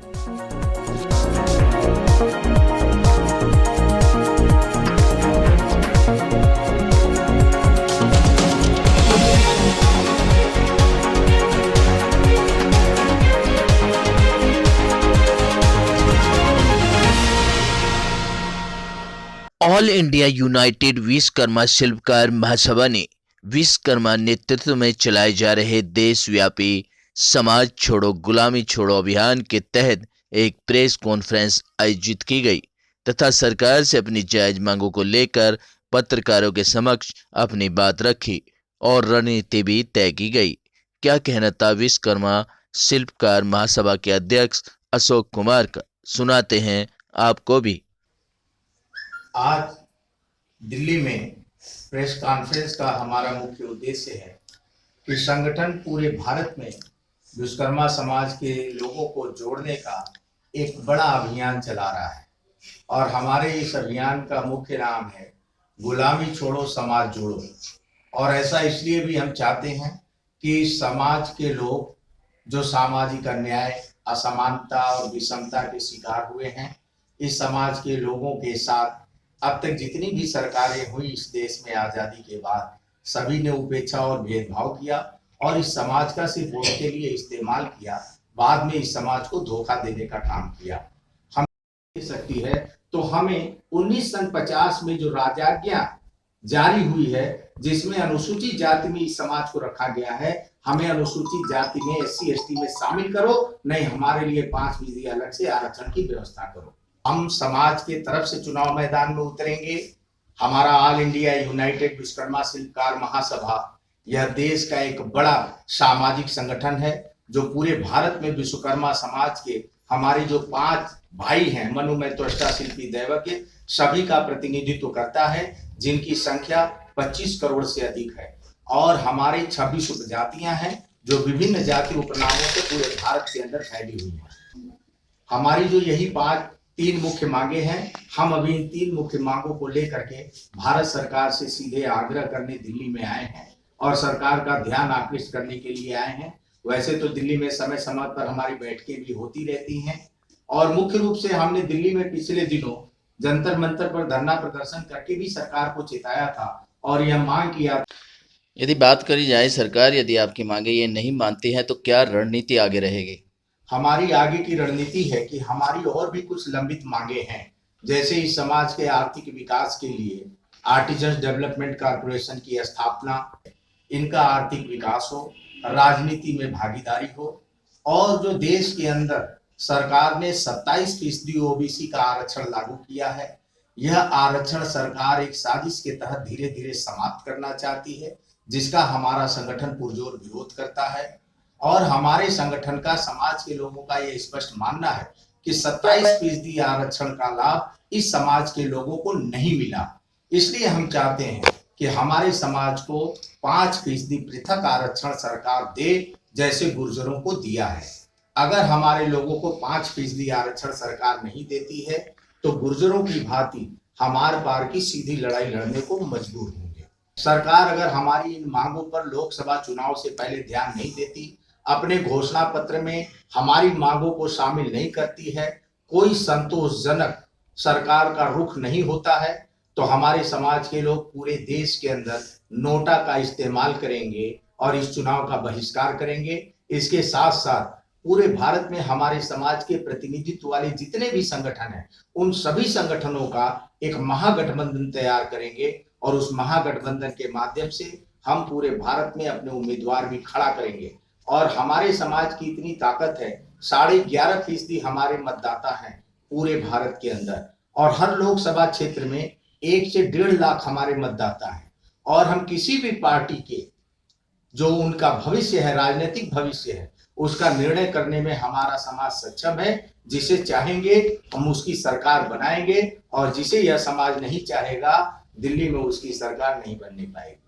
All India United Vishwakarma शिल्पकार महासभा ने विश्वकर्मा नेतृत्व में चलाए जा रहे देशव्यापी समाज छोड़ो गुलामी छोड़ो अभियान के तहत एक प्रेस कॉन्फ्रेंस आयोजित की गई तथा सरकार से अपनी जायज मांगों को लेकर पत्रकारों के समक्ष अपनी बात रखी और रणनीति भी तय की गई। क्या कहना था विश्वकर्मा शिल्पकार महासभा के अध्यक्ष अशोक कुमार का, सुनाते हैं आपको भी। आज दिल्ली में प्रेस कॉन्फ्रेंस का हमारा मुख्य उद्देश्य है कि संगठन पूरे भारत में विश्वकर्मा समाज के लोगों को जोड़ने का एक बड़ा अभियान चला रहा है और हमारे इस अभियान का मुख्य नाम है गुलामी छोड़ो समाज जोड़ो। और ऐसा इसलिए भी हम चाहते हैं कि समाज के लोग जो सामाजिक अन्याय, असमानता और विषमता के शिकार हुए हैं, इस समाज के लोगों के साथ अब तक जितनी भी सरकारें हुई इस देश में आजादी के बाद, सभी ने उपेक्षा और भेदभाव किया और इस समाज का सिर्फ वोट के लिए इस्तेमाल किया, बाद में इस समाज को धोखा देने का काम किया। हम सकती है तो हमें 1950 में जो राजाज्ञा जारी हुई है जिसमें अनुसूचित जाति में इस समाज को रखा गया है, हमें अनुसूचित जाति में SC ST में शामिल करो, नहीं हमारे लिए 5% अलग से आरक्षण की व्यवस्था करो। हम समाज के तरफ से चुनाव मैदान में उतरेंगे। हमारा ऑल इंडिया यूनाइटेड विश्वकर्मा शिल्पकार महासभा यह देश का एक बड़ा सामाजिक संगठन है जो पूरे भारत में विश्वकर्मा समाज के हमारे जो 5 भाई हैं, मनु मैत्वष्टा शिल्पी दैवज्ञ, सभी का प्रतिनिधित्व करता है, जिनकी संख्या 25 करोड़ से अधिक है। और हमारी 26 उपजातियां हैं जो विभिन्न जाति उपनामों से पूरे भारत के अंदर फैली हुई है। हमारी जो यही 3 मुख्य मांगे हैं, हम अभी इन 3 मुख्य मांगों को लेकर के भारत सरकार से सीधे आग्रह करने दिल्ली में आए हैं और सरकार का ध्यान आकृष्ट करने के लिए आए हैं। वैसे तो दिल्ली में समय समय पर हमारी बैठकें भी होती रहती हैं और मुख्य रूप से हमने दिल्ली में पिछले दिनों जंतर मंतर पर धरना प्रदर्शन करके भी सरकार को चेताया था और यह मांग किया। यदि बात करी जाए, सरकार यदि आपकी मांगे ये नहीं मानती है तो क्या रणनीति आगे रहेगी? हमारी आगे की रणनीति है कि हमारी और भी कुछ लंबित मांगे हैं, जैसे इस समाज के आर्थिक विकास के लिए आर्टिजन डेवलपमेंट कॉर्पोरेशन की स्थापना, इनका आर्थिक विकास हो, राजनीति में भागीदारी हो और जो देश के अंदर सरकार ने 27% OBC का आरक्षण लागू किया है, यह आरक्षण सरकार एक साजिश के तहत धीरे धीरे समाप्त करना चाहती है, जिसका हमारा संगठन पुरजोर विरोध करता है। और हमारे संगठन का समाज के लोगों का यह स्पष्ट मानना है कि 27% आरक्षण का लाभ इस समाज के लोगों को नहीं मिला। इसलिए हम चाहते हैं कि हमारे समाज को 5% पृथक आरक्षण सरकार दे, जैसे गुर्जरों को दिया है। अगर हमारे लोगों को 5% आरक्षण सरकार नहीं देती है तो गुर्जरों की भांति हमार पार की सीधी लड़ाई लड़ने को मजबूर होंगे। सरकार अगर हमारी इन मांगों पर लोकसभा चुनाव से पहले ध्यान नहीं देती, अपने घोषणा पत्र में हमारी मांगों को शामिल नहीं करती है, कोई संतोषजनक सरकार का रुख नहीं होता है, तो हमारे समाज के लोग पूरे देश के अंदर नोटा का इस्तेमाल करेंगे और इस चुनाव का बहिष्कार करेंगे। इसके साथ साथ पूरे भारत में हमारे समाज के प्रतिनिधित्व वाले जितने भी संगठन हैं, उन सभी संगठनों का एक महागठबंधन तैयार करेंगे और उस महागठबंधन के माध्यम से हम पूरे भारत में अपने उम्मीदवार भी खड़ा करेंगे। और हमारे समाज की इतनी ताकत है, 11.5% हमारे मतदाता हैं पूरे भारत के अंदर और हर लोकसभा क्षेत्र में 1 से 1.5 लाख हमारे मतदाता हैं और हम किसी भी पार्टी के जो उनका भविष्य है, राजनीतिक भविष्य है, उसका निर्णय करने में हमारा समाज सक्षम है। जिसे चाहेंगे हम उसकी सरकार बनाएंगे और जिसे यह समाज नहीं चाहेगा, दिल्ली में उसकी सरकार नहीं बनने पाएगी।